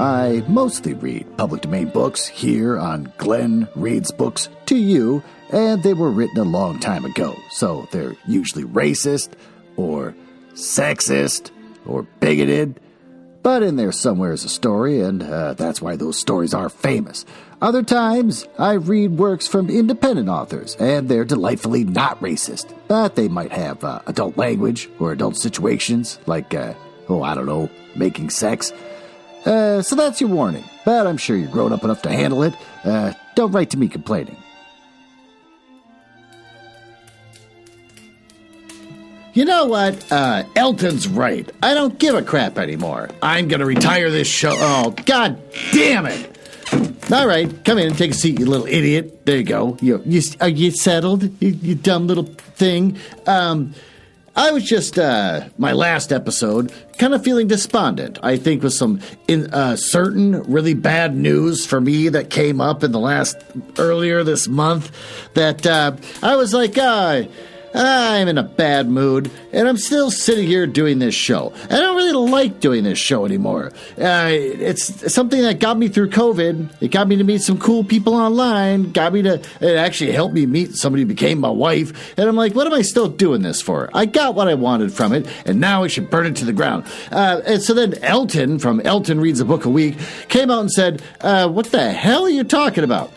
I mostly read public domain books here on Glen Reads Books to You, and they were written a long time ago, so they're usually racist, or sexist, or bigoted, but in there somewhere is a story, and that's why those stories are famous. Other times, I read works from independent authors, and they're delightfully not racist, but they might have adult language or adult situations, like, making sex. So that's your warning, but I'm sure you're grown up enough to handle it. Don't write to me complaining. You know what? Elton's right. I don't give a crap anymore. I'm gonna retire this show. Oh, god damn it! All right, come in and take a seat, you little idiot. There you go. Are you settled? You dumb little thing. I was just, my last episode, kind of feeling despondent. I think with some certain really bad news for me that came up in earlier this month, that I was like, I'm in a bad mood, and I'm still sitting here doing this show. I don't really like doing this show anymore. It's something that got me through COVID. It got me to meet some cool people online. It actually helped me meet somebody who became my wife. And I'm like, what am I still doing this for? I got what I wanted from it, and now I should burn it to the ground. And so then Elton, from Elton Reads a Book a Week, came out and said, what the hell are you talking about?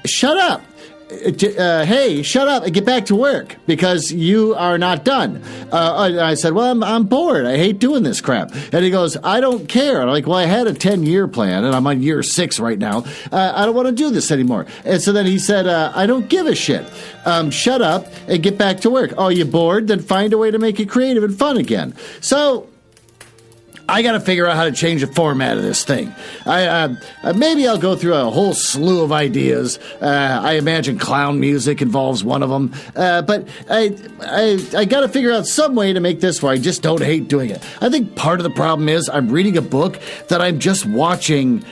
Shut up. Hey, shut up and get back to work because you are not done. I said, well, I'm bored. I hate doing this crap. And he goes, I don't care. I'm like, well, I had a 10-year plan and I'm on year 6 right now. I don't want to do this anymore. And so then he said, I don't give a shit. Shut up and get back to work. Oh, you bored? Then find a way to make it creative and fun again. So I got to figure out how to change the format of this thing. Maybe I'll go through a whole slew of ideas. I imagine clown music involves one of them. But I got to figure out some way to make this where I just don't hate doing it. I think part of the problem is I'm reading a book that I'm just watching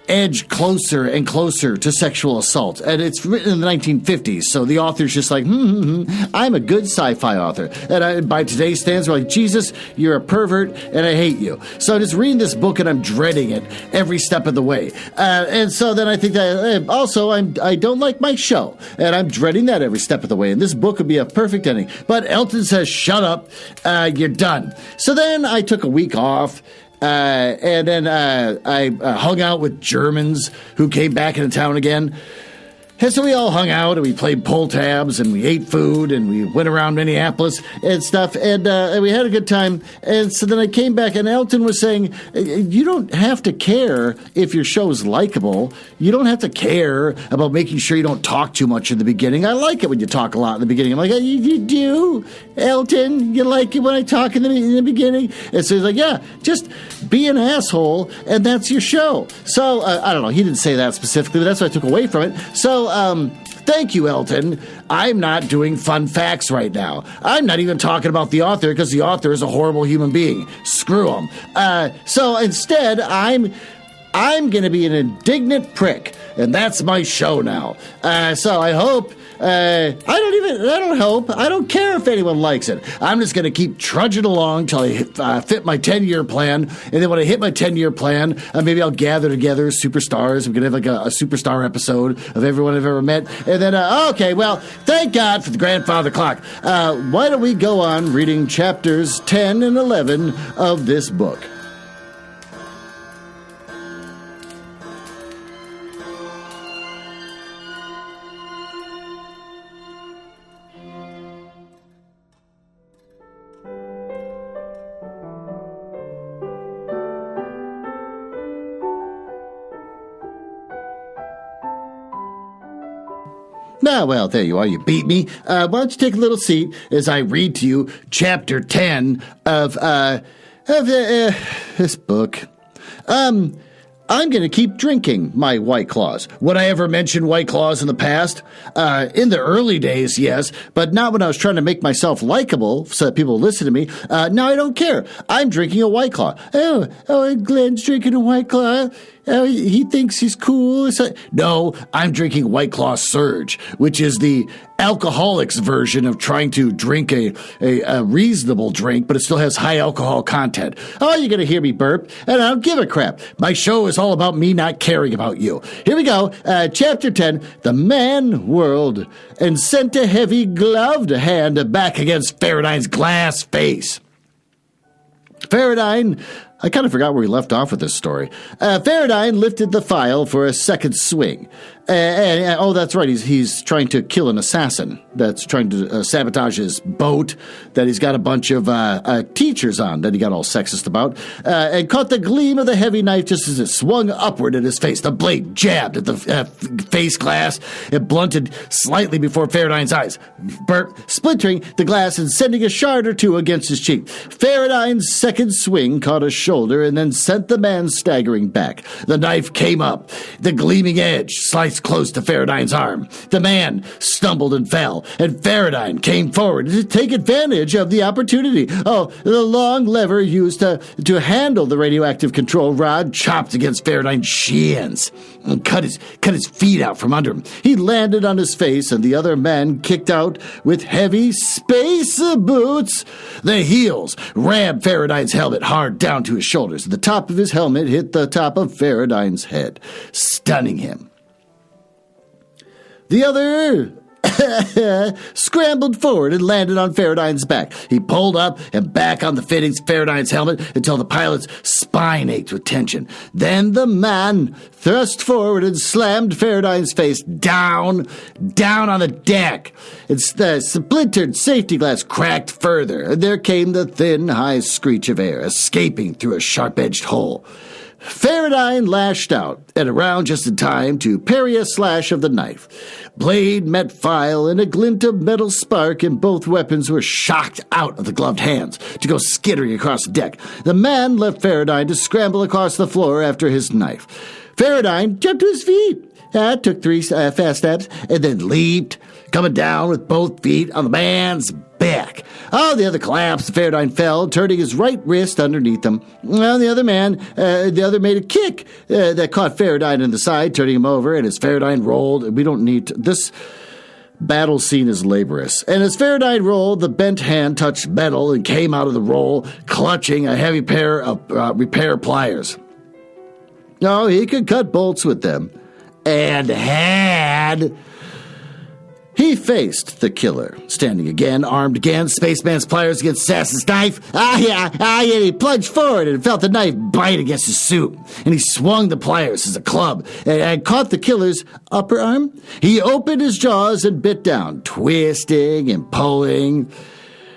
edge closer and closer to sexual assault. And it's written in the 1950s, so the author's just like, I'm a good sci-fi author. And by today's standards, we're like, Jesus, you're a pervert, and I hate you. So I'm just reading this book, and I'm dreading it every step of the way. And so then I think that, also, I don't like my show, and I'm dreading that every step of the way. And this book would be a perfect ending. But Elton says, shut up, you're done. So then I took a week off, and then I hung out with Germans who came back into town again. And so we all hung out and we played pull tabs and we ate food and we went around Minneapolis and stuff and we had a good time. And so then I came back and Elton was saying, you don't have to care if your show is likable. You don't have to care about making sure you don't talk too much in the beginning. I like it when you talk a lot in the beginning. I'm like, you do, Elton? You like it when I talk in the beginning? And so he's like, yeah, just be an asshole and that's your show. So I don't know. He didn't say that specifically, but that's what I took away from it. So thank you, Elton. I'm not doing fun facts right now. I'm not even talking about the author because the author is a horrible human being. Screw him. So instead, I'm going to be an indignant prick, and that's my show now. So I hope. I don't care if anyone likes it. I'm just going to keep trudging along till I fit my 10-year plan. And then when I hit my 10-year plan, maybe I'll gather together superstars. I'm going to have like a superstar episode of everyone I've ever met. And then, okay, well, thank God for the grandfather clock. Why don't we go on reading chapters 10 and 11 of this book? Ah, well, there you are. You beat me. Why don't you take a little seat as I read to you Chapter 10 of this book. I'm going to keep drinking my White Claws. Would I ever mention White Claws in the past? In the early days, yes, but not when I was trying to make myself likable so that people listen to me. Now I don't care. I'm drinking a White Claw. Oh, Glen's drinking a White Claw. He thinks he's cool. No, I'm drinking White Claw Surge, which is the alcoholics version of trying to drink a reasonable drink, but it still has high alcohol content. Oh, you're going to hear me burp, and I don't give a crap. My show is all about me not caring about you. Here we go. Chapter 10, The Man Whirled and sent a heavy gloved hand back against Faradine's glass face. Faradine, I kind of forgot where we left off with this story. Faradine lifted the file for a second swing. Oh, that's right. He's trying to kill an assassin that's trying to sabotage his boat that he's got a bunch of teachers on that he got all sexist about, and caught the gleam of the heavy knife just as it swung upward at his face. The blade jabbed at the face glass. It blunted slightly before Faradine's eyes, splintering the glass and sending a shard or two against his cheek. Faradine's second swing caught his shoulder and then sent the man staggering back. The knife came up. The gleaming edge sliced close to Faradine's arm. The man stumbled and fell, and Faradine came forward to take advantage of the opportunity. Oh, the long lever used to handle the radioactive control rod chopped against Faradine's shins and cut his feet out from under him. He landed on his face, and the other man kicked out with heavy space boots. The heels rammed Faradine's helmet hard down to his shoulders. The top of his helmet hit the top of Faradine's head, stunning him. The other scrambled forward and landed on Faradine's back. He pulled up and back on the fittings of Faradine's helmet until the pilot's spine ached with tension. Then the man thrust forward and slammed Faradine's face down on the deck. The splintered safety glass cracked further, and there came the thin, high screech of air escaping through a sharp-edged hole. Faradine lashed out and around just in time to parry a slash of the knife. Blade met file, and a glint of metal spark, and both weapons were shocked out of the gloved hands to go skittering across the deck. The man left Faradine to scramble across the floor after his knife. Faradine jumped to his feet, took 3 fast steps, and then leaped, coming down with both feet on the man's back. Oh, the other collapsed. Faradine fell, turning his right wrist underneath him. Well, the other made a kick that caught Faradine in the side, turning him over, and as Faradine rolled, we don't need to, this battle scene is laborious. And as Faradine rolled, the bent hand touched metal and came out of the roll, clutching a heavy pair of repair pliers. No, he could cut bolts with them. And had... He faced the killer, standing again, armed again, Spaceman's pliers against Assassin's knife. He plunged forward and felt the knife bite against his suit. And he swung the pliers as a club and caught the killer's upper arm. He opened his jaws and bit down, twisting and pulling.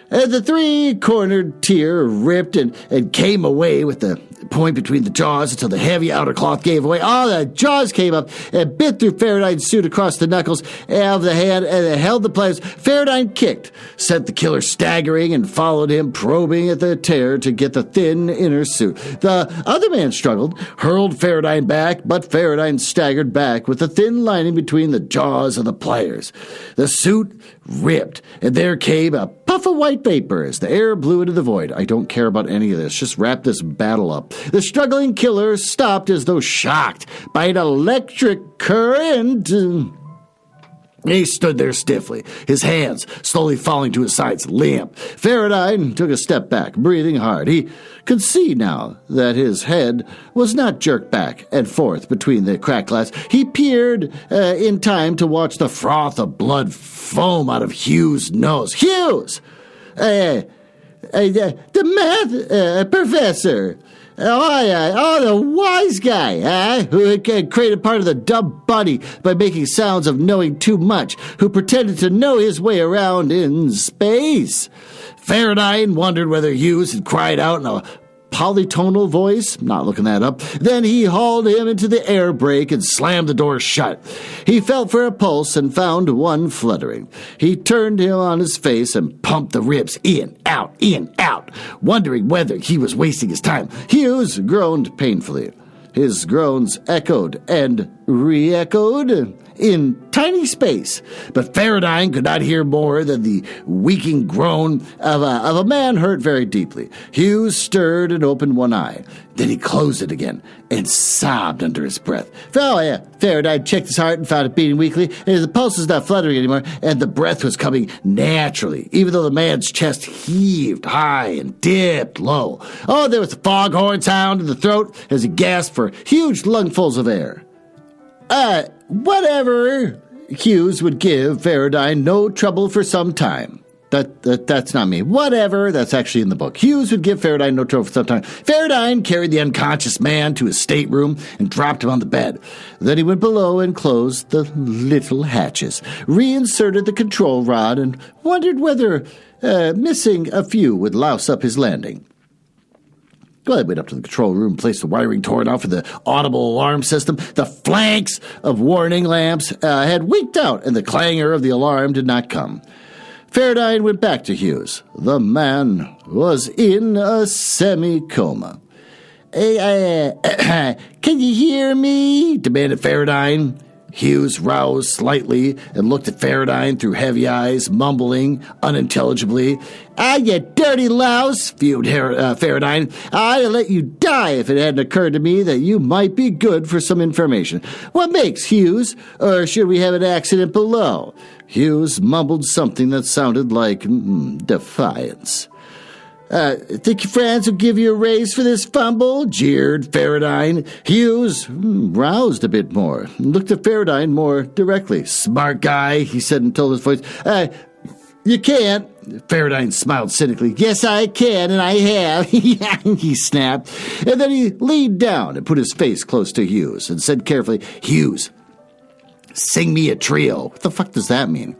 The 3-cornered tear ripped and came away with the point between the jaws until the heavy outer cloth gave away. Oh, the jaws came up and bit through Faradine's suit across the knuckles of the hand and held the pliers. Faradine kicked, sent the killer staggering, and followed him, probing at the tear to get the thin inner suit. The other man struggled, hurled Faradine back, but Faradine staggered back with the thin lining between the jaws of the pliers. The suit ripped, and there came a puff of white vapor as the air blew into the void. I don't care about any of this. Just wrap this battle up. The struggling killer stopped as though shocked by an electric current. He stood there stiffly, his hands slowly falling to his sides, limp. Faradine took a step back, breathing hard. He could see now that his head was not jerked back and forth between the cracked glass. He peered in time to watch the froth of blood foam out of Hugh's nose. Hughes! The math professor. The wise guy, who had created part of the dumb body by making sounds of knowing too much, who pretended to know his way around in space. Faradine wondered whether Hughes had cried out in a polytonal voice, not looking that up. Then he hauled him into the air brake and slammed the door shut. He felt for a pulse and found one fluttering. He turned him on his face and pumped the ribs in, out, wondering whether he was wasting his time. Hughes groaned painfully. His groans echoed and re-echoed in tiny space, but Faradine could not hear more than the weaking groan of a man hurt very deeply. Hughes stirred and opened one eye. Then he closed it again and sobbed under his breath. Oh, yeah. Faradine checked his heart and found it beating weakly, and the pulse was not fluttering anymore, and the breath was coming naturally, even though the man's chest heaved high and dipped low. Oh, there was a foghorn sound in the throat as he gasped for huge lungfuls of air. Whatever. Hughes would give Faradine no trouble for some time. That's not me. Whatever. That's actually in the book. Hughes would give Faradine no trouble for some time. Faradine carried the unconscious man to his stateroom and dropped him on the bed. Then he went below and closed the little hatches, reinserted the control rod, and wondered whether missing a few would louse up his landing. Glen went up to the control room, placed the wiring torn off for the audible alarm system. The flanks of warning lamps had winked out, and the clangor of the alarm did not come. Faradine went back to Hughes. The man was in a semi-coma. Can you hear me? Demanded Faradine. Hughes roused slightly and looked at Faradine through heavy eyes, mumbling unintelligibly. You dirty louse, fumed Faradine. I'd have let you die if it hadn't occurred to me that you might be good for some information. What makes, Hughes? Or should we have an accident below? Hughes mumbled something that sounded like defiance. Think your friends will give you a raise for this fumble? Jeered Faradine. Hughes roused a bit more and looked at Faradine more directly. Smart guy, he said until his voice. You can't. Faradine smiled cynically. Yes, I can, and I have. He snapped. And then he leaned down and put his face close to Hughes and said carefully, Hughes, sing me a trio. What the fuck does that mean?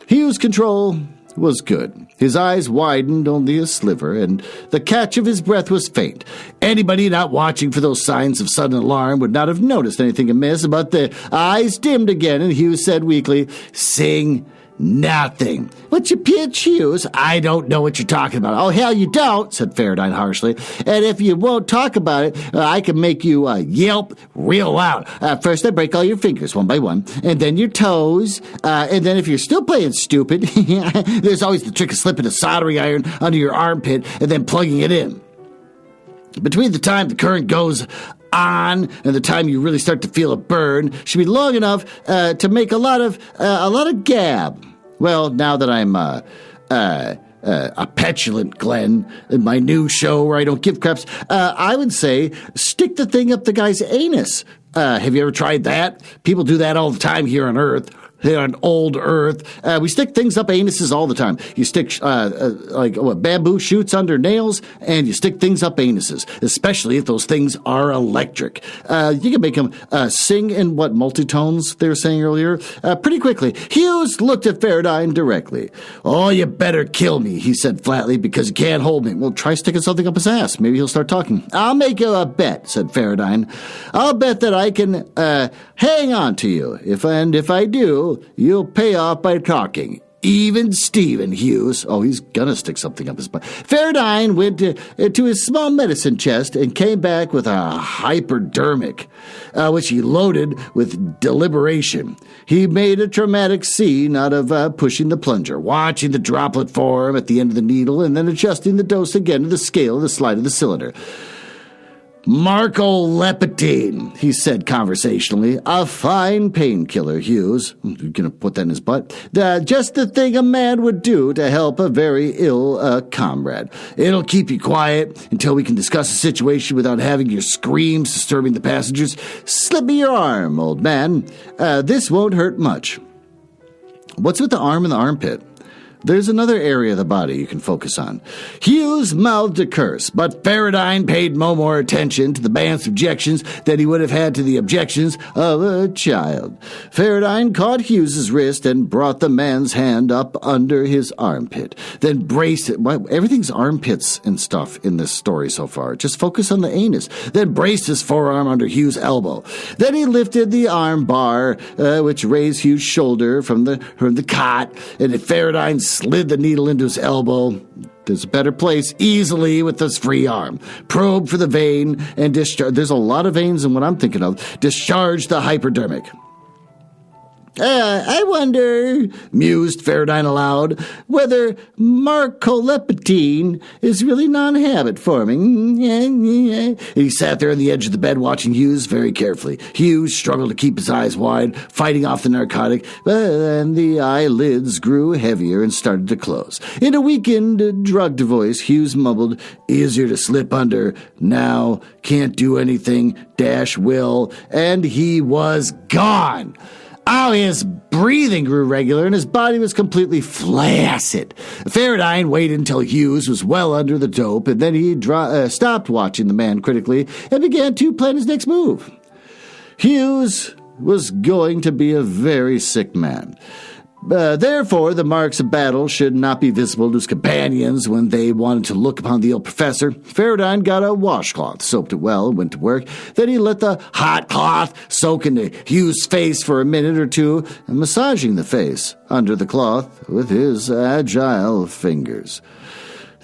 Hughes' control was good. His eyes widened only a sliver, and the catch of his breath was faint. Anybody not watching for those signs of sudden alarm would not have noticed anything amiss, but the eyes dimmed again, and Hughes said weakly, Sing nothing. What's your pitch, Hughes? I don't know what you're talking about. Oh, hell you don't, said Faradine harshly. And if you won't talk about it, I can make you yelp real loud. First I break all your fingers one by one, and then your toes, and then if you're still playing stupid, there's always the trick of slipping a soldering iron under your armpit and then plugging it in. Between the time the current goes on and the time you really start to feel a burn should be long enough to make a lot of gab. Well, now that I'm a petulant Glen in my new show where I don't give craps, I would say stick the thing up the guy's anus. Have you ever tried that? People do that all the time here on Earth. Here on old Earth, we stick things up anuses all the time. You stick bamboo shoots under nails, and you stick things up anuses, especially if those things are electric. You can make them sing in what multitones they were saying earlier pretty quickly. Hughes looked at Faradine directly. Oh, you better kill me, he said flatly, because you can't hold me. Well, try sticking something up his ass. Maybe he'll start talking. I'll make you a bet, said Faradine. I'll bet that I can hang on to you. If I do, you'll pay off by talking. Even Stephen, Hughes. Oh, he's gonna stick something up his butt. Faradine went to his small medicine chest and came back with a hypodermic, which he loaded with deliberation. He made a dramatic scene out of pushing the plunger, watching the droplet form at the end of the needle, and then adjusting the dose again to the scale of the slide of the cylinder. Marcoleptine, he said conversationally. A fine painkiller, Hughes. You're going to put that in his butt? Just the thing a man would do to help a very ill comrade. It'll keep you quiet until we can discuss the situation without having your screams disturbing the passengers. Slip me your arm, old man. This won't hurt much. What's with the arm and the armpit? There's another area of the body you can focus on. Hughes mouthed a curse, but Faradine paid no more attention to the man's objections than he would have had to the objections of a child. Faradine caught Hughes's wrist and brought the man's hand up under his armpit, then braced it. Everything's armpits and stuff in this story so far. Just focus on the anus. Then braced his forearm under Hughes' elbow. Then he lifted the arm bar, which raised Hughes' shoulder from the cot, and at Faradine's slid the needle into his elbow. There's a better place easily with this free arm. Probe for the vein and discharge. There's a lot of veins in what I'm thinking of. Discharge the hypodermic. I wonder, mused Faradine aloud, whether marcoleptine is really non-habit forming. He sat there on the edge of the bed watching Hughes very carefully. Hughes struggled to keep his eyes wide, fighting off the narcotic, and the eyelids grew heavier and started to close. In a weakened, drugged voice, Hughes mumbled, easier to slip under. Now, can't do anything, will, and he was gone. Oh, his breathing grew regular, and his body was completely flaccid. Faradine waited until Hughes was well under the dope, and then he stopped watching the man critically and began to plan his next move. Hughes was going to be a very sick man. Therefore, the marks of battle should not be visible to his companions when they wanted to look upon the ill professor. Faradine got a washcloth, soaped it well, and went to work. Then he let the hot cloth soak into Hughes' face for a minute or two, massaging the face under the cloth with his agile fingers.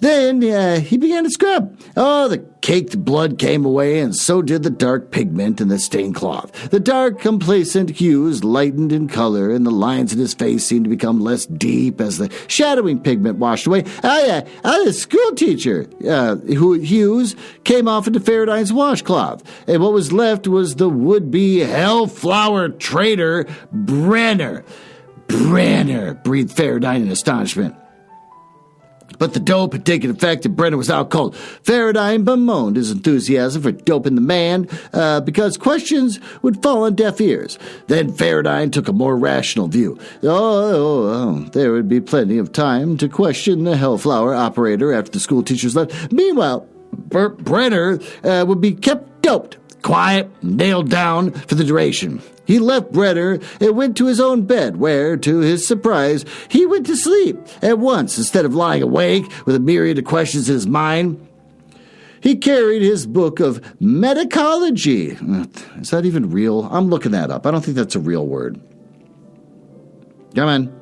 Then he began to scrub. Oh, the caked blood came away, and so did the dark pigment in the stained cloth. The dark, complacent hues lightened in color, and the lines in his face seemed to become less deep as the shadowing pigment washed away. The school teacher, Hughes, came off into Faradine's washcloth, and what was left was the would-be Hellflower traitor, Brenner. Brenner, breathed Faradine in astonishment. But the dope had taken effect and Brenner was out cold. Faradine bemoaned his enthusiasm for doping the man because questions would fall on deaf ears. Then Faradine took a more rational view. There would be plenty of time to question the Hellflower operator after the school teachers left. Meanwhile, Brenner would be kept doped, quiet, nailed down for the duration. He left Brenner and went to his own bed, where, to his surprise, he went to sleep at once instead of lying awake with a myriad of questions in his mind. He carried his book of medicology. Is that even real? I'm looking that up. I don't think that's a real word. Come on.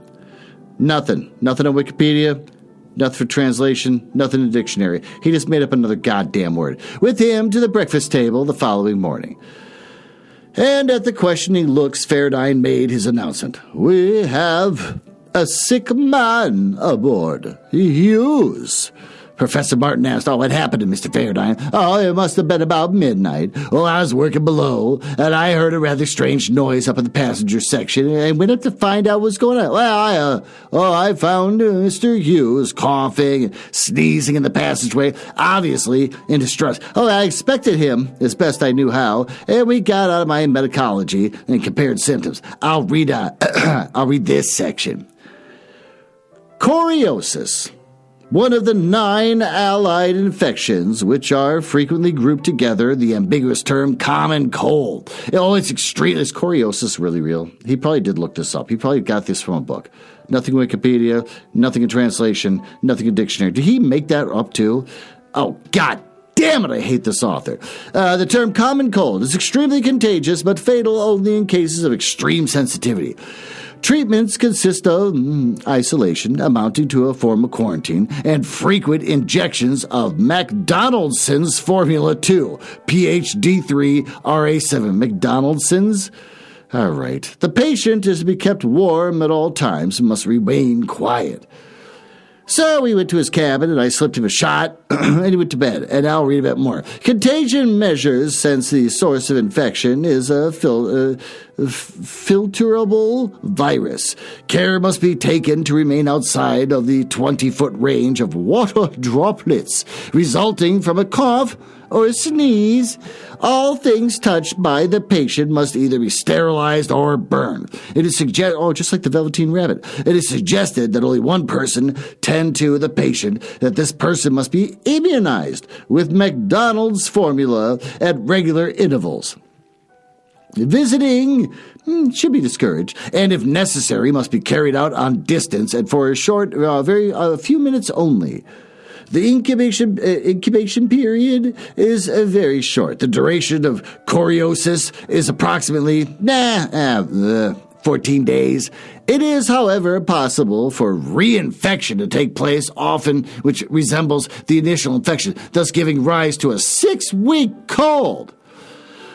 Nothing. Nothing on Wikipedia. Nothing for translation, nothing in the dictionary. He just made up another goddamn word. With him to the breakfast table the following morning. And at the questioning looks, Faradine made his announcement. We have a sick man aboard. Hughes. Professor Martin asked, what happened to Mr. Faradine? It must have been about midnight. I was working below, and I heard a rather strange noise up in the passenger section, and went up to find out what's going on. I found Mr. Hughes coughing and sneezing in the passageway, obviously in distress. I expected him, as best I knew how, and we got out of my medicology and compared symptoms. I'll read this section. Choriosis. One of the 9 allied infections, which are frequently grouped together, the ambiguous term common cold. It's extreme. Is choriosis really real? He probably did look this up. He probably got this from a book. Nothing in Wikipedia, nothing in translation, nothing in dictionary. Did he make that up too? Oh, God damn it, I hate this author. The term common cold is extremely contagious, but fatal only in cases of extreme sensitivity. Treatments consist of isolation, amounting to a form of quarantine, and frequent injections of McDonaldson's Formula 2, PhD3 RA7. McDonaldson's? All right. The patient is to be kept warm at all times and must remain quiet. So we went to his cabin, and I slipped him a shot, and he went to bed. And I'll read a bit more. Contagion measures, since the source of infection is a filterable virus. Care must be taken to remain outside of the 20-foot range of water droplets resulting from a cough or a sneeze. All things touched by the patient must either be sterilized or burned. It is just like the Velveteen Rabbit. It is suggested that only one person tend to the patient, that this person must be immunized with McDonald's formula at regular intervals. Visiting should be discouraged, and if necessary, must be carried out on distance and for a short, a few minutes only. The incubation period is very short. The duration of choriosis is approximately 14 days. It is, however, possible for reinfection to take place, often which resembles the initial infection, thus giving rise to a 6-week cold.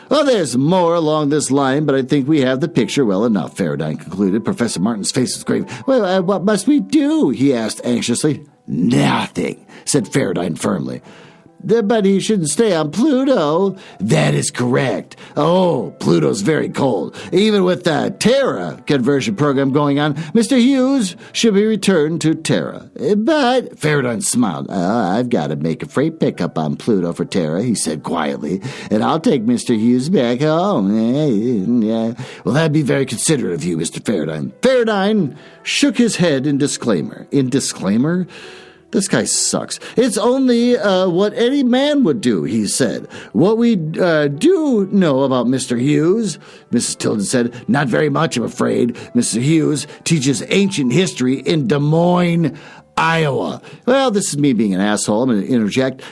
Well, there's more along this line, but I think we have the picture well enough, Faraday concluded. Professor Martin's face was grave. Well, what must we do? He asked anxiously. Nothing, said Faraday firmly. But he shouldn't stay on Pluto. That is correct. Oh, Pluto's very cold. Even with the Terra conversion program going on, Mr. Hughes should be returned to Terra. But, Faraday smiled. I've got to make a freight pickup on Pluto for Terra, he said quietly, and I'll take Mr. Hughes back home. Yeah. Well, that'd be very considerate of you, Mr. Faraday. Faraday shook his head in disclaimer. In disclaimer? This guy sucks. It's only what any man would do, he said. What we do know about Mr. Hughes, Mrs. Tilden said, not very much, I'm afraid. Mr. Hughes teaches ancient history in Des Moines, Iowa. Well, this is me being an asshole. I'm going to interject.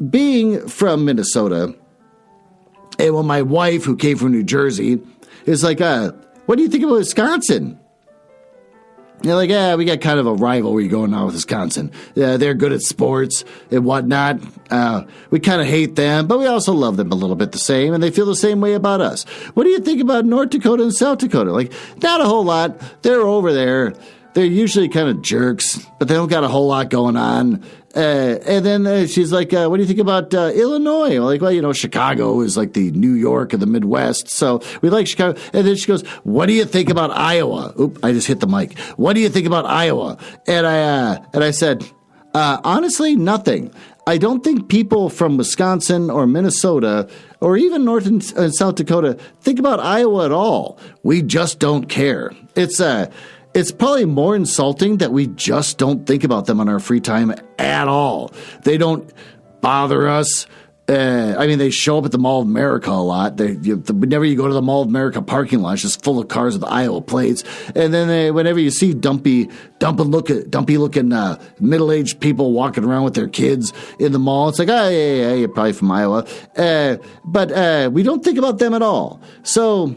Being from Minnesota, and when my wife, who came from New Jersey, is like, what do you think about Wisconsin? You're like, we got kind of a rivalry going on with Wisconsin. They're good at sports and whatnot. We kind of hate them, but we also love them a little bit the same, and they feel the same way about us. What do you think about North Dakota and South Dakota? Like, not a whole lot. They're over there. They're usually kind of jerks, but they don't got a whole lot going on. And then she's like, what do you think about Illinois? Like, well, Chicago is like the New York of the Midwest, so we like Chicago. And then she goes, what do you think about Iowa? Oop, I just hit the mic. What do you think about Iowa? And I said, honestly, nothing. I don't think people from Wisconsin or Minnesota or even North and South Dakota think about Iowa at all. We just don't care. It's probably more insulting that we just don't think about them on our free time at all. They don't bother us. They show up at the Mall of America a lot. Whenever you go to the Mall of America parking lot, it's just full of cars with Iowa plates. And then whenever you see dumpy looking middle-aged people walking around with their kids in the mall, it's like, yeah, you're probably from Iowa. But we don't think about them at all. So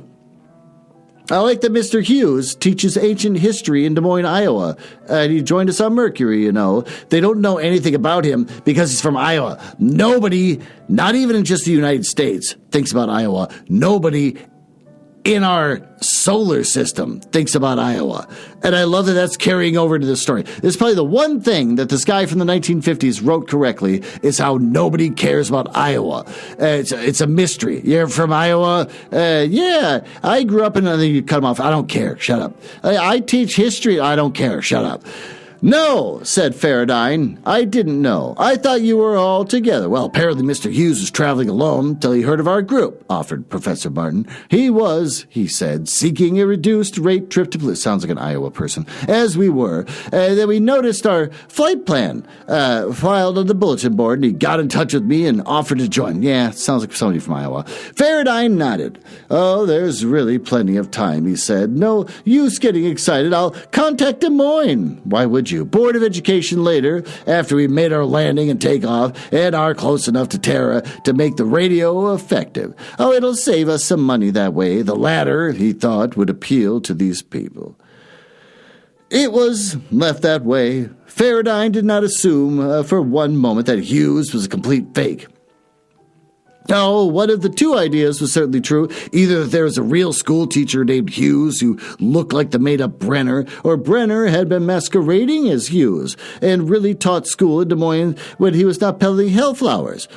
I like that Mr. Hughes teaches ancient history in Des Moines, Iowa. He joined us on Mercury, They don't know anything about him because he's from Iowa. Nobody, not even in just the United States, thinks about Iowa. Nobody in our solar system thinks about Iowa. And I love that that's carrying over to this story. This is probably the one thing that this guy from the 1950s wrote correctly is how nobody cares about Iowa. It's a mystery. You're from Iowa? Yeah. I grew up in, and then you cut him off. I don't care. Shut up. I teach history. I don't care. Shut up. No, said Faraday. I didn't know. I thought you were all together. Well, apparently Mr. Hughes was traveling alone till he heard of our group, offered Professor Martin. He was, he said, seeking a reduced rate trip to Pluto. Sounds like an Iowa person. As we were. Then we noticed our flight plan filed on the bulletin board, and he got in touch with me and offered to join. Yeah, sounds like somebody from Iowa. Faraday nodded. Oh, there's really plenty of time, he said. No use getting excited. I'll contact Des Moines. Why would you? Board of Education later, after we made our landing and takeoff and are close enough to Terra to make the radio effective. Oh, it'll save us some money that way. The latter, he thought, would appeal to these people. It was left that way. Faraday did not assume for one moment that Hughes was a complete fake. No, one of the two ideas was certainly true. Either that there was a real school teacher named Hughes who looked like the made-up Brenner, or Brenner had been masquerading as Hughes and really taught school in Des Moines when he was not peddling Hellflowers.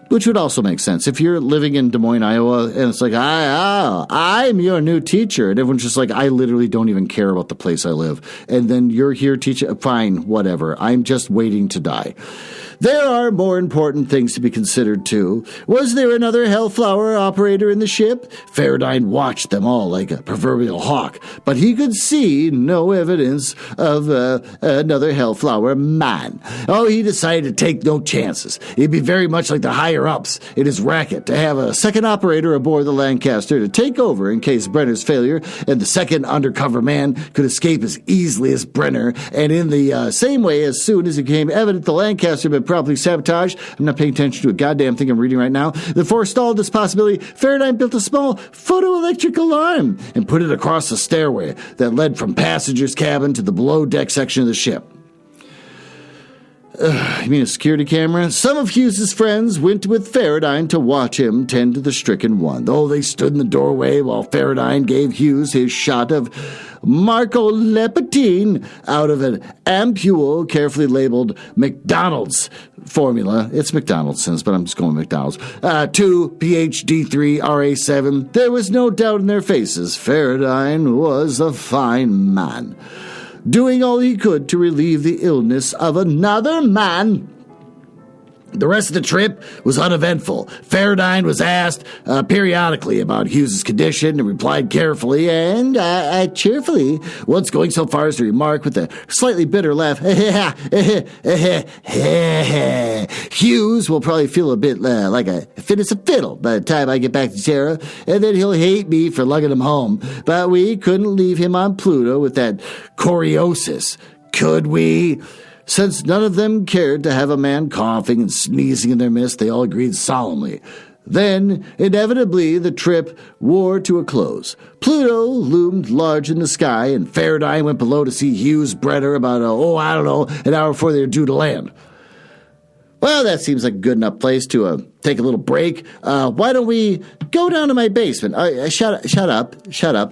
Which would also make sense. If you're living in Des Moines, Iowa, and it's like, I'm your new teacher, and everyone's just like, I literally don't even care about the place I live. And then you're here teaching, fine, whatever. I'm just waiting to die. There are more important things to be considered, too. Was there another Hellflower operator in the ship? Faraday watched them all like a proverbial hawk, but he could see no evidence of another Hellflower man. Oh, he decided to take no chances. He'd be very much like the higher higher-ups in his racket to have a second operator aboard the Lancaster to take over in case Brenner's failure, and the second undercover man could escape as easily as Brenner, and in the same way, as soon as it became evident the Lancaster had been properly sabotaged, I'm not paying attention to a goddamn thing I'm reading right now, that forestalled this possibility, Faraday built a small photoelectric alarm and put it across the stairway that led from passenger's cabin to the below-deck section of the ship. You mean a security camera? Some of Hughes's friends went with Faraday to watch him tend to the stricken one, though they stood in the doorway while Faraday gave Hughes his shot of Marcoleptine out of an ampule carefully labeled McDonald's formula. It's McDonald's, but I'm just going with McDonald's. 2 PhD3 RA7. There was no doubt in their faces. Faraday was a fine man, doing all he could to relieve the illness of another man. The rest of the trip was uneventful. Faraday was asked periodically about Hughes's condition and replied carefully and cheerfully, once going so far as to remark with a slightly bitter laugh, Hughes will probably feel a bit like a fit as a fiddle by the time I get back to Terra, and then he'll hate me for lugging him home. But we couldn't leave him on Pluto with that choriosis, could we? Since none of them cared to have a man coughing and sneezing in their midst, they all agreed solemnly. Then, inevitably, the trip wore to a close. Pluto loomed large in the sky, and Faraday went below to see Hughes Brenner about, an hour before they were due to land. Well, that seems like a good enough place to take a little break. Why don't we go down to my basement? Shut up.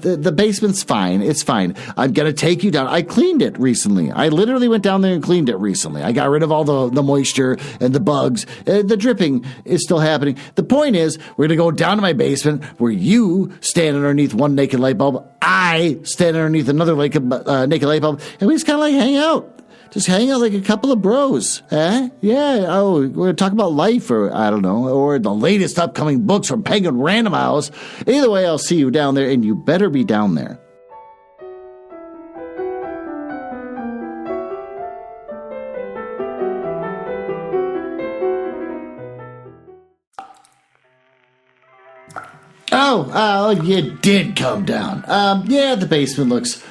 The basement's fine. It's fine. I'm going to take you down. I cleaned it recently. I literally went down there and cleaned it recently. I got rid of all the moisture and the bugs. The dripping is still happening. The point is, we're going to go down to my basement where you stand underneath one naked light bulb. I stand underneath another naked light bulb. And we just kind of like hang out. Just hang out like a couple of bros, eh? Yeah, we're going to talk about life or, or the latest upcoming books from Penguin Random House. Either way, I'll see you down there, and you better be down there. You did come down. The basement looks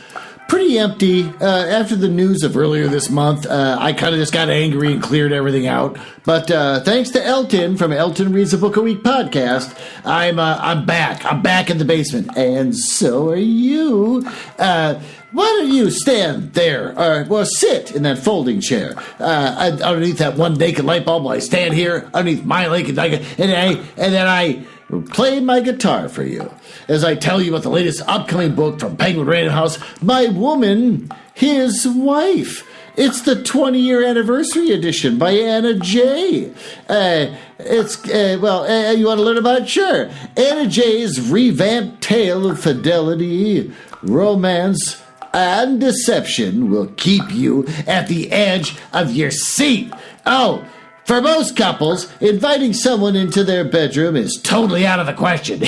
pretty empty. After the news of earlier this month, I kind of just got angry and cleared everything out. But thanks to Elton from Elton Reads a Book a Week podcast, I'm back. I'm back in the basement, and so are you. Why don't you stand there, or sit in that folding chair underneath that one naked light bulb while I stand here underneath my naked light, and then I play my guitar for you as I tell you about the latest upcoming book from Penguin Random House, My Woman, His Wife. It's the 20-year anniversary edition by Anna J. You want to learn about it? Sure. Anna J's revamped tale of fidelity, romance, and deception will keep you at the edge of your seat. For most couples, inviting someone into their bedroom is totally out of the question.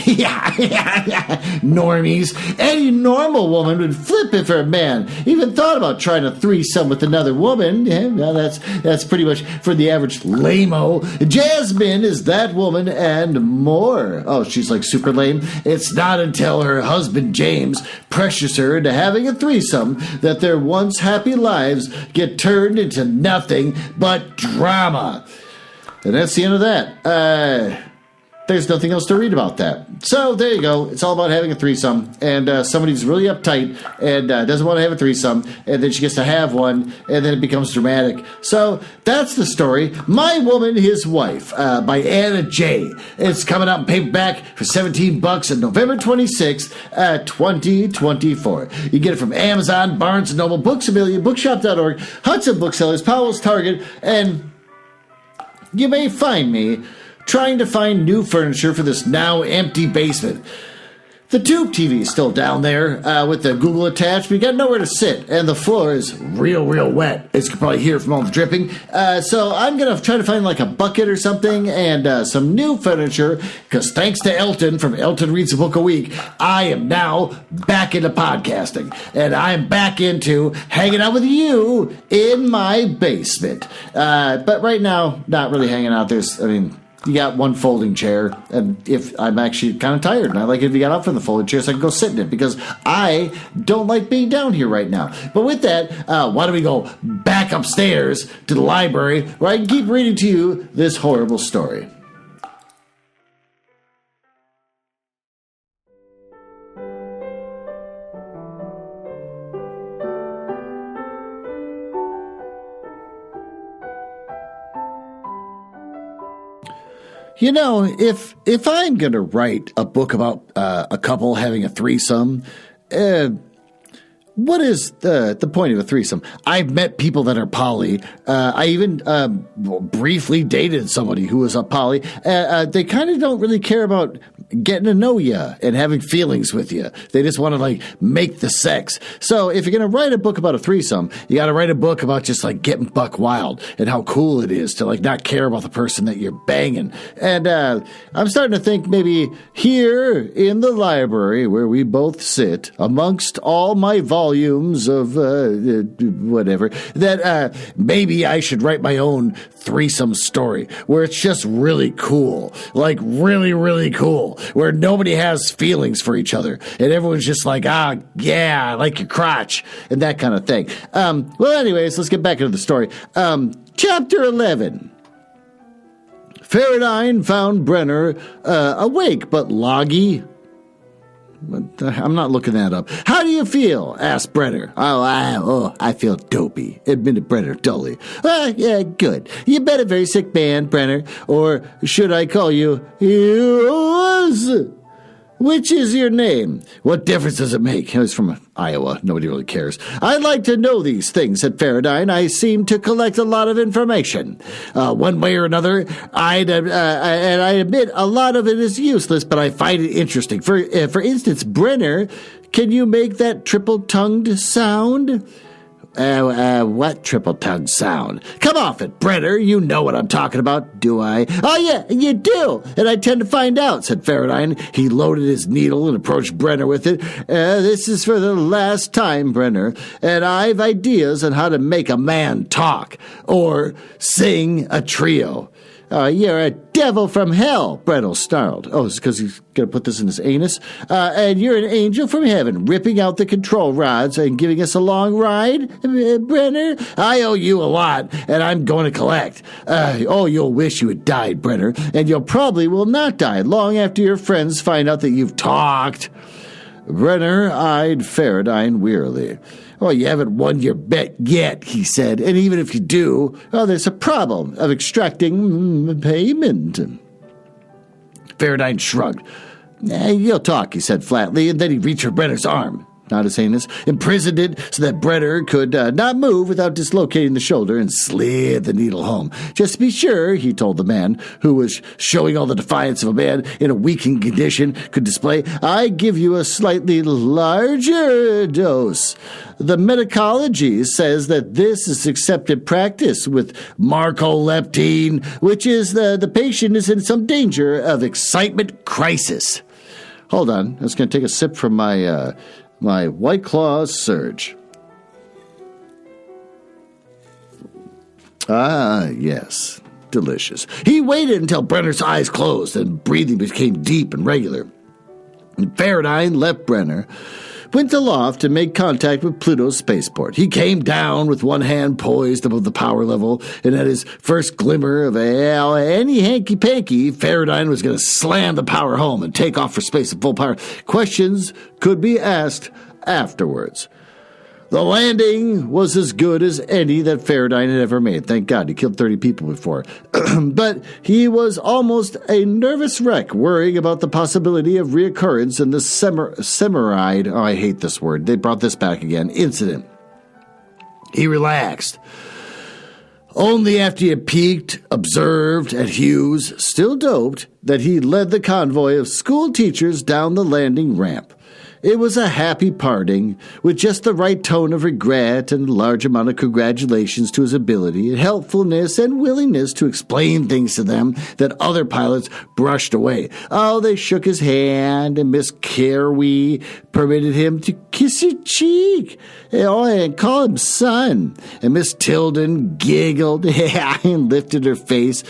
Normies. Any normal woman would flip if her man even thought about trying a threesome with another woman. That's pretty much for the average lame-o. Jasmine is that woman and more. Oh, she's like super lame. It's not until her husband James pressures her into having a threesome that their once happy lives get turned into nothing but drama. And that's the end of that. There's nothing else to read about that. So there you go. It's all about having a threesome. And somebody's really uptight and doesn't want to have a threesome. And then she gets to have one. And then it becomes dramatic. So that's the story. My Woman, His Wife by Anna J. It's coming out in paperback for $17 on November 26th, 2024. You can get it from Amazon, Barnes & Noble, Books A Million, Bookshop.org, Hudson Booksellers, Powell's, Target, and you may find me trying to find new furniture for this now empty basement. The tube TV is still down there with the Google attached, but you got nowhere to sit, and the floor is real wet, as you can probably hear from all the dripping. So I'm going to try to find like a bucket or something and some new furniture, because thanks to Elton from Elton Reads a Book a Week, I am now back into podcasting, and I'm back into hanging out with you in my basement. But right now, not really hanging out. You got one folding chair, and if I'm actually kind of tired, and I like it if you got up from the folding chair so I can go sit in it, because I don't like being down here right now. But with that, why don't we go back upstairs to the library where I can keep reading to you this horrible story. You know, if I'm going to write a book about a couple having a threesome, what is the point of a threesome? I've met people that are poly. I even briefly dated somebody who was a poly. They kind of don't really care about getting to know you and having feelings with you. They just want to, like, make the sex. So if you're going to write a book about a threesome, you got to write a book about just, like, getting buck wild and how cool it is to, like, not care about the person that you're banging. And I'm starting to think maybe here in the library where we both sit amongst all my volumes of whatever, that maybe I should write my own threesome story where it's just really cool, like really, really cool, where nobody has feelings for each other and everyone's just like, yeah, I like your crotch and that kind of thing. Well, anyways, let's get back into the story. Chapter 11. Faradine found Brenner awake but loggy. I'm not looking that up. How do you feel? Asked Brenner. I feel dopey, admitted Brenner dully. Yeah, good. You bet a very sick man, Brenner. Or should I call you Hughes? Which is your name? What difference does it make? He's from Iowa. Nobody really cares. I'd like to know these things, said Faradine. I seem to collect a lot of information. One way or another, I admit a lot of it is useless, but I find it interesting. For instance, Brenner, can you make that triple-tongued sound? What triple-tongued sound? Come off it, Brenner. You know what I'm talking about, do I? Oh, yeah, you do, and I tend to find out, said Faradine. He loaded his needle and approached Brenner with it. This is for the last time, Brenner, and I've ideas on how to make a man talk or sing a trio. You're a devil from hell, Brenner snarled. Oh, it's because he's going to put this in his anus? And you're an angel from heaven, ripping out the control rods and giving us a long ride, Brenner? I owe you a lot, and I'm going to collect. You'll wish you had died, Brenner, and you'll probably will not die long after your friends find out that you've talked. Brenner eyed Faradine wearily. Oh, you haven't won your bet yet, he said, and even if you do, there's a problem of extracting payment. Faradine shrugged. You'll talk, he said flatly, and then he reached for Brenner's arm. Not his anus, imprisoned it so that Brenner could not move without dislocating the shoulder, and slid the needle home. Just to be sure, he told the man, who was showing all the defiance of a man in a weakened condition could display, I give you a slightly larger dose. The medicology says that this is accepted practice with marcoleptine, which is the patient is in some danger of excitement crisis. Hold on, I was going to take a sip from my White Claw Surge. Yes, delicious. He waited until Brenner's eyes closed and breathing became deep and regular. And Faradine left Brenner, went aloft to make contact with Pluto's spaceport. He came down with one hand poised above the power level, and at his first glimmer of any hanky-panky, Faradine was going to slam the power home and take off for space at full power. Questions could be asked afterwards. The landing was as good as any that Faradine had ever made. Thank God, he killed 30 people before. But he was almost a nervous wreck, worrying about the possibility of reoccurrence in the Semiride, I hate this word, they brought this back again, incident. He relaxed. Only after he had peeked, observed at Hughes, still doped, that he led the convoy of school teachers down the landing ramp. It was a happy parting, with just the right tone of regret and a large amount of congratulations to his ability and helpfulness and willingness to explain things to them that other pilots brushed away. Oh, they shook his hand, and Miss Carey permitted him to kiss her cheek and call him son. And Miss Tilden giggled and lifted her face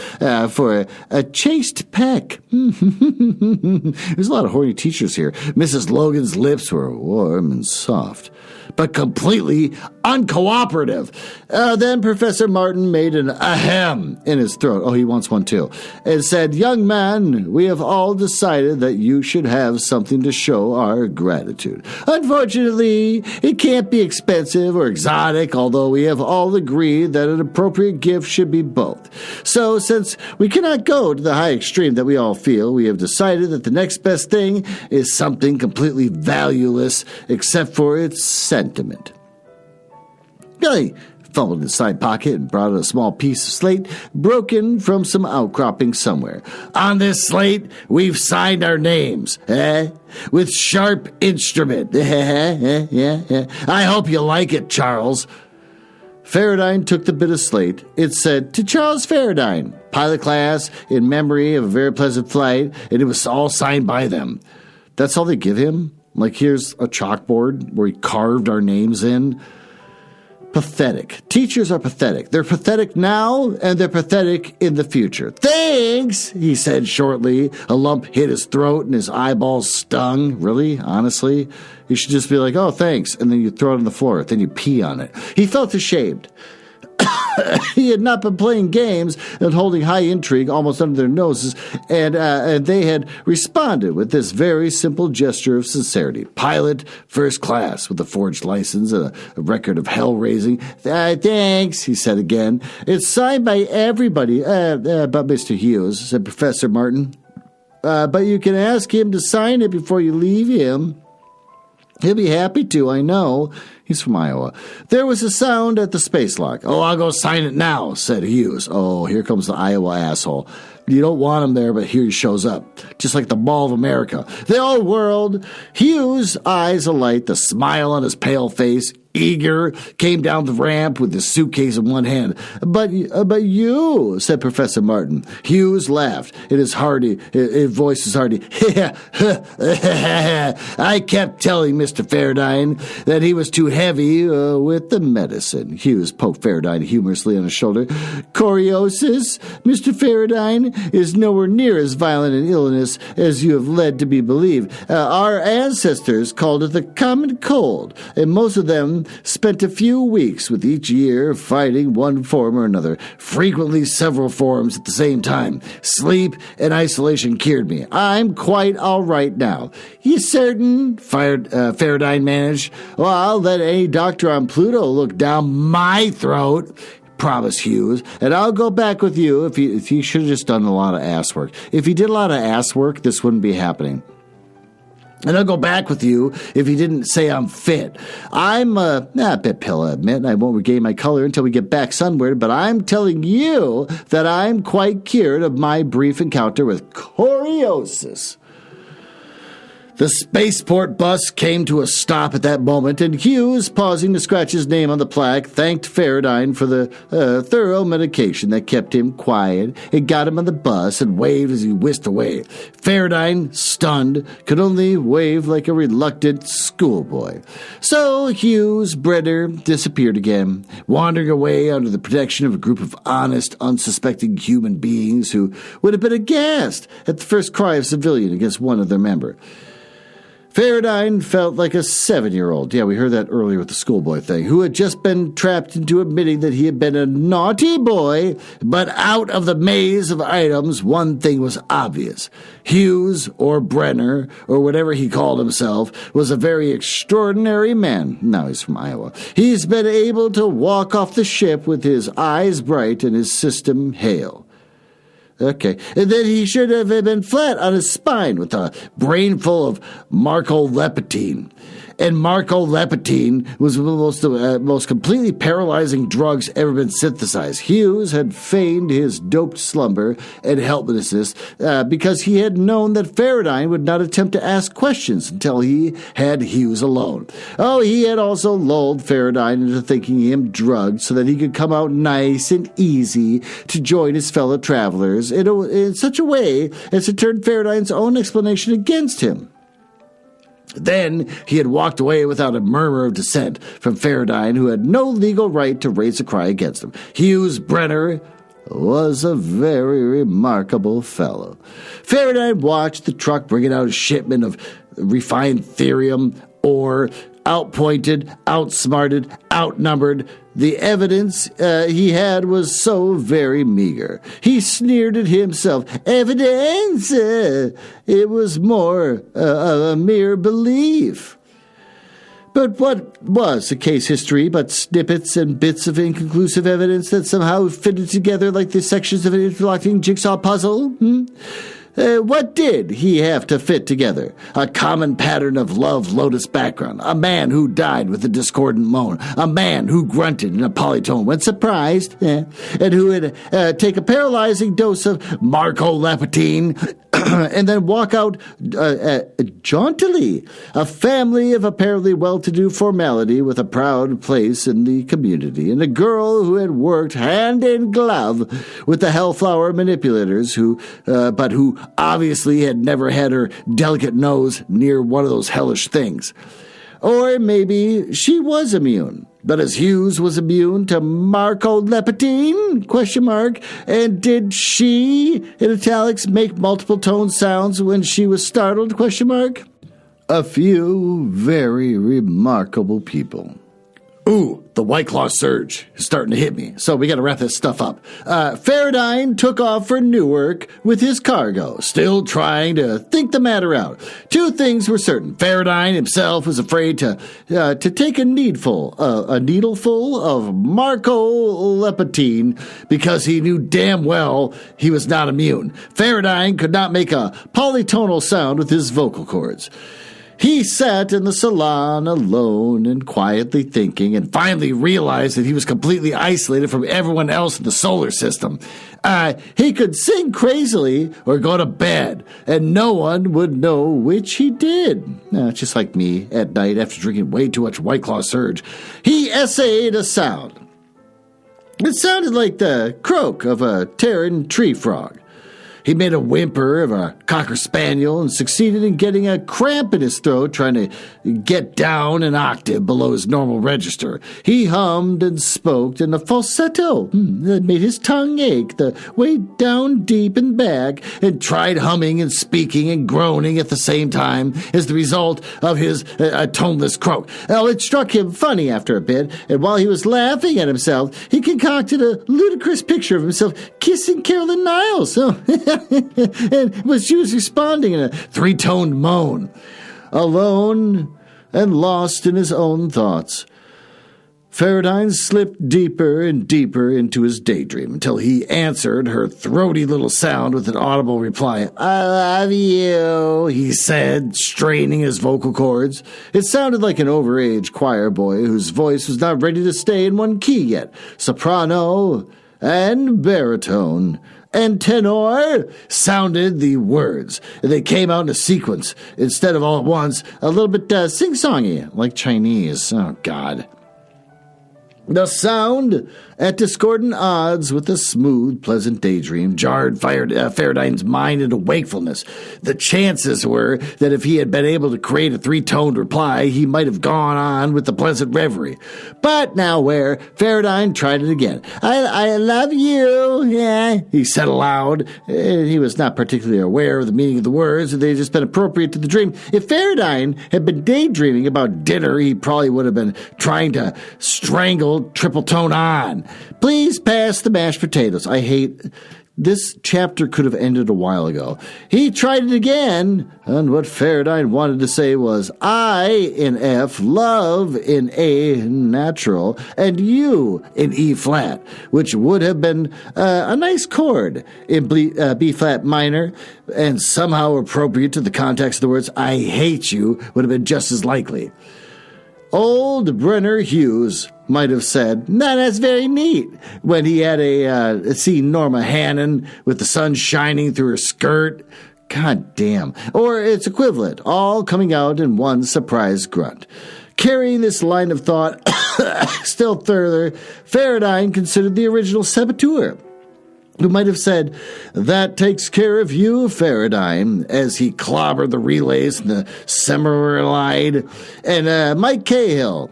for a chaste peck. There's a lot of horny teachers here. Mrs. Logan's lips were warm and soft, but completely uncooperative. Then Professor Martin made an ahem in his throat. Oh, he wants one too. And said, "Young man, we have all decided that you should have something to show our gratitude. Unfortunately, it can't be expensive or exotic, although we have all agreed that an appropriate gift should be both. So, since we cannot go to the high extreme that we all feel, we have decided that the next best thing is something completely valueless except for its sentiment." Billy fumbled in his side pocket and brought out a small piece of slate broken from some outcropping somewhere. "On this slate, we've signed our names, with sharp instrument. I hope you like it, Charles." Faradine took the bit of slate. It said, "To Charles Faradine, pilot class, in memory of a very pleasant flight," and it was all signed by them. That's all they give him? Like, here's a chalkboard where he carved our names in? Pathetic. Teachers are pathetic. They're pathetic now, and they're pathetic in the future. "Thanks," he said shortly. A lump hit his throat, and his eyeballs stung. Really? Honestly? You should just be like, "Oh, thanks," and then you throw it on the floor. Then you pee on it. He felt ashamed. He had not been playing games and holding high intrigue almost under their noses, and they had responded with this very simple gesture of sincerity. Pilot, first class, with a forged license and a record of hell-raising. "Thanks," he said again. "It's signed by everybody, but Mr. Hughes," said Professor Martin. "But you can ask him to sign it before you leave him. He'll be happy to, I know." He's from Iowa. There was a sound at the space lock. "Oh, I'll go sign it now," said Hughes. Oh, here comes the Iowa asshole. You don't want him there, but here he shows up. Just like the Mall of America. The old world. Hughes, eyes alight, the smile on his pale face, eager, came down the ramp with his suitcase in one hand. But you," said Professor Martin. Hughes laughed. His voice was hearty. "I kept telling Mr. Faradine that he was too heavy with the medicine." Hughes poked Faradine humorously on his shoulder. "Choreosis, Mr. Faradine, is nowhere near as violent an illness as you have led to be believed. Our ancestors called it the common cold, and most of them spent a few weeks with each year fighting one form or another, frequently several forms at the same time. Sleep and isolation cured me. I'm quite all right now." "You certain?" Faradine managed. "Well, I'll let any doctor on Pluto look down my throat," promised Hughes, "and I'll go back with you." If he should have just done a lot of ass work. If he did a lot of ass work, this wouldn't be happening. "And I'll go back with you if he didn't say I'm fit. I'm a bit pill, I admit, and I won't regain my color until we get back sunward, but I'm telling you that I'm quite cured of my brief encounter with choreosis." The spaceport bus came to a stop at that moment, and Hughes, pausing to scratch his name on the plaque, thanked Faradine for the thorough medication that kept him quiet. It got him on the bus and waved as he whisked away. Faradine, stunned, could only wave like a reluctant schoolboy. So Hughes, Brenner, disappeared again, wandering away under the protection of a group of honest, unsuspecting human beings who would have been aghast at the first cry of civilian against one of their member. Faradine felt like a 7-year-old. Yeah, we heard that earlier with the schoolboy thing, who had just been trapped into admitting that he had been a naughty boy. But out of the maze of items, one thing was obvious. Hughes, or Brenner, or whatever he called himself, was a very extraordinary man. Now he's from Iowa. He's been able to walk off the ship with his eyes bright and his system hale. Okay. And then he should have been flat on his spine with a brain full of marcoleptine. and marcoleptine was one of the most completely paralyzing drugs ever been synthesized. Hughes had feigned his doped slumber and helplessness because he had known that Faraday would not attempt to ask questions until he had Hughes alone. Oh, he had also lulled Faraday into thinking him drugged so that he could come out nice and easy to join his fellow travelers in such a way as to turn Faraday's own explanation against him. Then he had walked away without a murmur of dissent from Faraday, who had no legal right to raise a cry against him. Hughes Brenner was a very remarkable fellow. Faraday watched the truck bringing out a shipment of refined therium ore, outpointed, outsmarted, outnumbered. The evidence he had was so very meager. He sneered at himself. Evidence? It was more a mere belief. But what was the case history but snippets and bits of inconclusive evidence that somehow fitted together like the sections of an interlocking jigsaw puzzle? What did he have to fit together? A common pattern of love lotus background, a man who died with a discordant moan, a man who grunted in a polytone when surprised, and who would take a paralyzing dose of marcoleptine and then walk out jauntily, a family of apparently well-to-do formality with a proud place in the community, and a girl who had worked hand in glove with the Hellflower manipulators who obviously had never had her delicate nose near one of those hellish things. Or maybe she was immune. But as Hughes was immune to marcoleptine? And did she, in italics, make multiple tone sounds when she was startled? A few very remarkable people. Ooh, the White Claw surge is starting to hit me, so we got to wrap this stuff up. Faraday took off for Newark with his cargo, still trying to think the matter out. Two things were certain. Faraday himself was afraid to take a needleful of marcoleptine because he knew damn well he was not immune. Faraday could not make a polytonal sound with his vocal cords. He sat in the salon alone and quietly thinking, and finally realized that he was completely isolated from everyone else in the solar system. He could sing crazily or go to bed, and no one would know which he did. Just like me at night after drinking way too much White Claw Surge. He essayed a sound. It sounded like the croak of a Terran tree frog. He made a whimper of a cocker spaniel and succeeded in getting a cramp in his throat trying to get down an octave below his normal register. He hummed and spoke in a falsetto that made his tongue ache the way down deep and back, and tried humming and speaking and groaning at the same time as the result of his toneless croak. Well, it struck him funny after a bit, and while he was laughing at himself, he concocted a ludicrous picture of himself kissing Carolyn Niles. And she was responding in a three-toned moan. Alone and lost in his own thoughts, Faraday slipped deeper and deeper into his daydream until he answered her throaty little sound with an audible reply. I love you, he said, straining his vocal cords. It sounded like an overage choir boy whose voice was not ready to stay in one key yet. Soprano and baritone and tenor sounded the words. They came out in a sequence instead of all at once, a little bit sing-songy, like Chinese. Oh, God. The sound, at discordant odds with the smooth, pleasant daydream, jarred Faraday's mind into wakefulness. The chances were that if he had been able to create a three-toned reply, he might have gone on with the pleasant reverie. But now where, Faraday tried it again. I love you, yeah, he said aloud. He was not particularly aware of the meaning of the words, they had just been appropriate to the dream. If Faraday had been daydreaming about dinner, he probably would have been trying to strangle triple tone on. Please pass the mashed potatoes. I hate... This chapter could have ended a while ago. He tried it again, and what Faraday wanted to say was, I in F, love in A natural, and you in E flat, which would have been a nice chord in B flat minor, and somehow appropriate to the context of the words, I hate you, would have been just as likely. Old Brenner Hughes might have said, "Nah, that's very neat," when he had seen Norma Hannon with the sun shining through her skirt. God damn. Or its equivalent, all coming out in one surprised grunt. Carrying this line of thought still further, Faraday considered the original saboteur, who might have said, "That takes care of you, Faraday," as he clobbered the relays and the semi-relied. And Mike Cahill,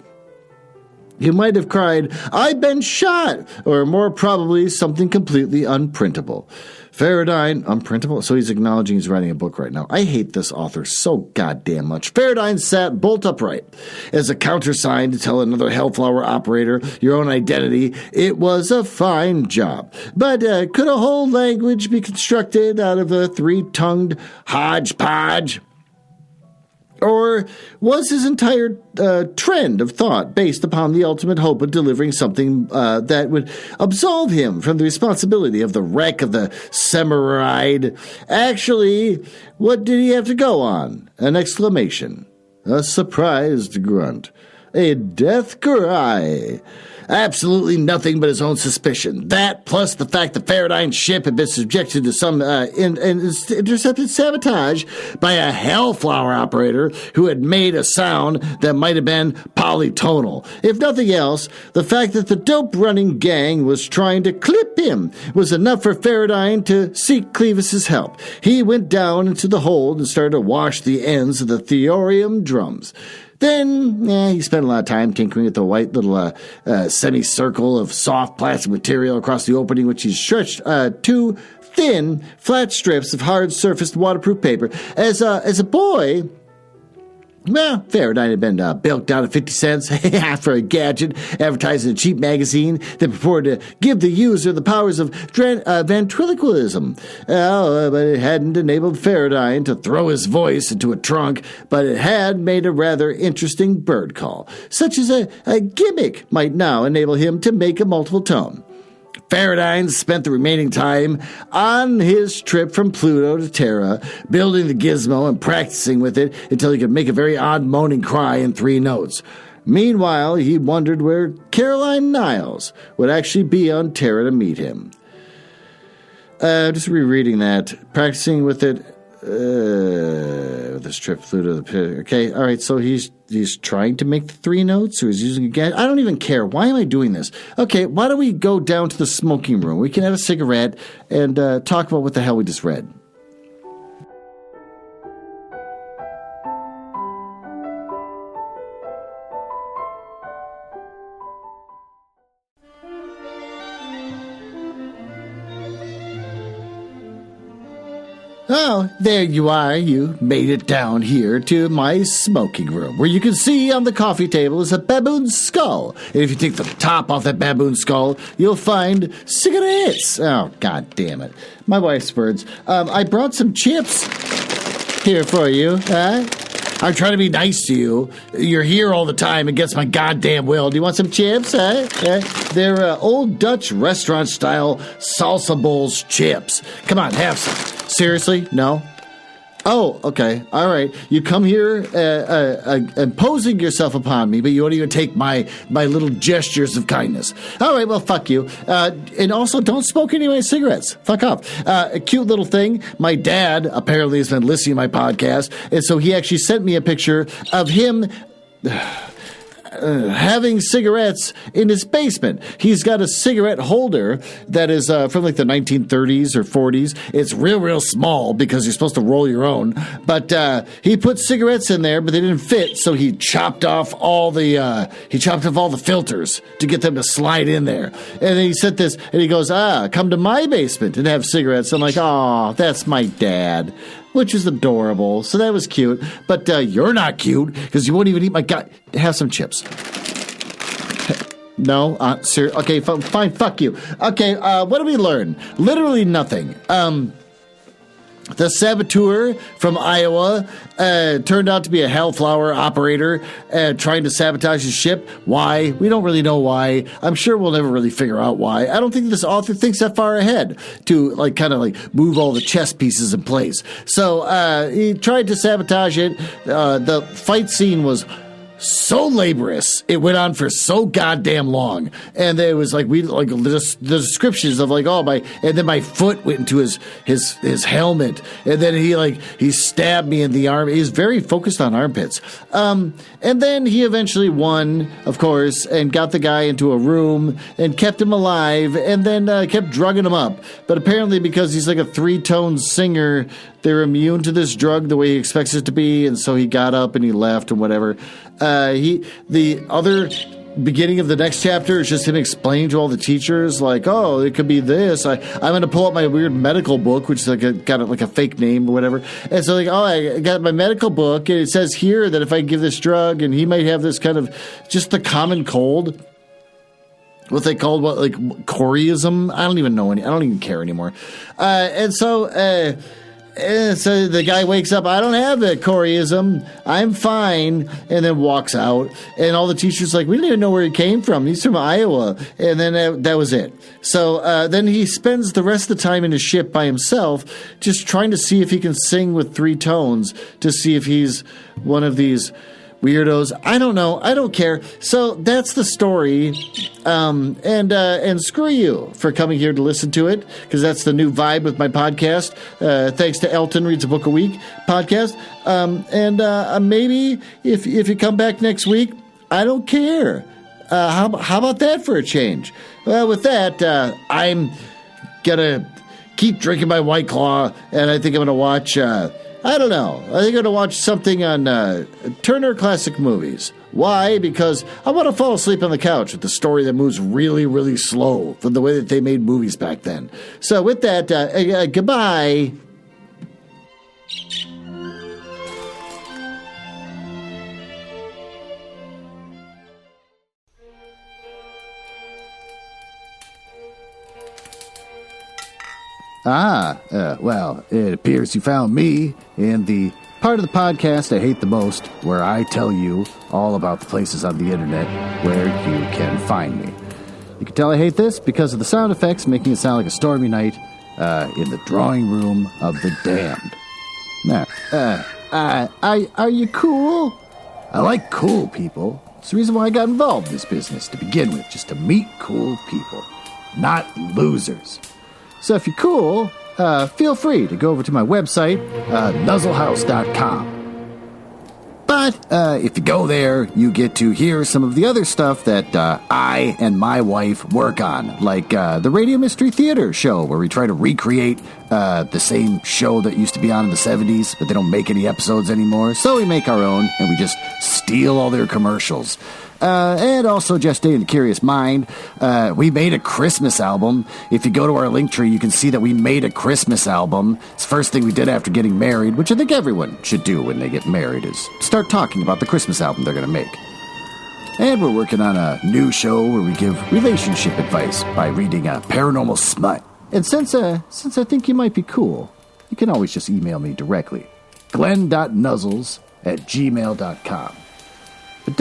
you might have cried, "I've been shot," or more probably something completely unprintable. Faraday, unprintable? So he's acknowledging he's writing a book right now. I hate this author so goddamn much. Faraday sat bolt upright as a countersign to tell another Hellflower operator your own identity. It was a fine job. But could a whole language be constructed out of a three-tongued hodgepodge? Or was his entire trend of thought based upon the ultimate hope of delivering something that would absolve him from the responsibility of the wreck of the Semiride? Actually, what did he have to go on? An exclamation. A surprised grunt. A death cry. Absolutely nothing but his own suspicion. That, plus the fact that Faraday's ship had been subjected to some intercepted sabotage by a Hellflower operator who had made a sound that might have been polytonal. If nothing else, the fact that the dope-running gang was trying to clip him was enough for Faraday to seek Clevis's help. He went down into the hold and started to wash the ends of the thorium drums. Then, he spent a lot of time tinkering with the white little semicircle of soft plastic material across the opening, which he stretched two thin, flat strips of hard-surfaced waterproof paper. As a boy, well, Faraday had been bilked out at 50 cents for a gadget advertised in a cheap magazine that purported to give the user the powers of ventriloquism. But it hadn't enabled Faraday to throw his voice into a trunk, but it had made a rather interesting bird call, such as a gimmick might now enable him to make a multiple tone. Faraday spent the remaining time on his trip from Pluto to Terra, building the gizmo and practicing with it until he could make a very odd moaning cry in 3 notes. Meanwhile, he wondered where Caroline Niles would actually be on Terra to meet him. Just rereading that, practicing with it. This trip flew to the pit. Okay, all right, so he's trying to make the 3 notes, or he's using a gadget. I don't even care. Why am I doing this? Okay, why don't we go down to the smoking room? We can have a cigarette and talk about what the hell we just read. Oh, there you are. You made it down here to my smoking room, where you can see on the coffee table is a baboon skull. And if you take the top off that baboon skull, you'll find cigarettes. Oh, God damn it. My wife's words. I brought some chips here for you. I'm trying to be nice to you. You're here all the time against my goddamn will. Do you want some chips? They're old Dutch restaurant-style salsa bowls chips. Come on, have some. Seriously? No? Oh, okay. All right. You come here imposing yourself upon me, but you won't even take my little gestures of kindness. All right, well, fuck you. And also, don't smoke any of my cigarettes. Fuck off. A cute little thing. My dad apparently has been listening to my podcast, and so he actually sent me a picture of him having cigarettes in his basement. He's got a cigarette holder that is from like the 1930s or 40s. It's real small because you're supposed to roll your own. But he put cigarettes in there, but they didn't fit, so he chopped off all the filters to get them to slide in there. And then he said this, and he goes, come to my basement and have cigarettes. I'm like, oh, that's my dad. Which is adorable. So that was cute. But you're not cute because you won't even eat my gut. Have some chips. No? Okay, fine. Fuck you. Okay, what did we learn? Literally nothing. The saboteur from Iowa turned out to be a Hellflower operator trying to sabotage his ship. Why? We don't really know why. I'm sure we'll never really figure out why. I don't think this author thinks that far ahead to kind of move all the chess pieces in place. So he tried to sabotage it. The fight scene was so laborious. It went on for so goddamn long. And there was like, the descriptions of like, and then my foot went into his helmet. And then he stabbed me in the arm. He was very focused on armpits. And then he eventually won, of course, and got the guy into a room and kept him alive and then kept drugging him up. But apparently because he's like a 3-tone singer, they're immune to this drug the way he expects it to be. And so he got up and he left and whatever. The other beginning of the next chapter is just him explaining to all the teachers, like, oh, it could be this. I'm going to pull up my weird medical book, which is got a fake name or whatever. And so like, oh, I got my medical book, and it says here that if I give this drug, and he might have this kind of just the common cold. What they called choreism? I don't even know I don't even care anymore. And so the guy wakes up, I don't have the choreism, I'm fine, and then walks out. And all the teachers like, we don't even know where he came from. He's from Iowa. And then that was it. So then he spends the rest of the time in his ship by himself, just trying to see if he can sing with 3 tones, to see if he's one of these weirdos. I don't know. I don't care. So that's the story. And screw you for coming here to listen to it, because that's the new vibe with my podcast. Thanks to Elton Reads a Book a Week podcast. Maybe if you come back next week, I don't care. How about that for a change? Well, with that, I'm gonna keep drinking my White Claw, and I think I'm gonna watch. I don't know. I think I'm going to watch something on Turner Classic Movies. Why? Because I want to fall asleep on the couch with the story that moves really, really slow from the way that they made movies back then. So with that, goodbye. Well, it appears you found me in the part of the podcast I hate the most, where I tell you all about the places on the internet where you can find me. You can tell I hate this because of the sound effects making it sound like a stormy night in the drawing room of the damned. Now, are you cool? I like cool people. It's the reason why I got involved in this business to begin with, just to meet cool people, not losers. So if you're cool, feel free to go over to my website, nuzzlehouse.com. But if you go there, you get to hear some of the other stuff that I and my wife work on, like the Radio Mystery Theater show, where we try to recreate the same show that used to be on in the 70s, but they don't make any episodes anymore. So we make our own, and we just steal all their commercials. And also Just Stay in the Curious Mind. We made a Christmas album. If you go to our link tree, you can see that we made a Christmas album. It's the first thing we did after getting married, which I think everyone should do when they get married, is start talking about the Christmas album they're going to make. And we're working on a new show where we give relationship advice by reading paranormal smut. And since I think you might be cool, you can always just email me directly. glen.nuzzles@gmail.com. But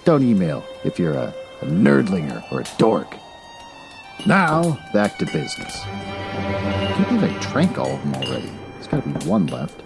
don't email if you're a nerdlinger or a dork. Now, back to business. I can't believe I drank all of them already. There's got to be one left.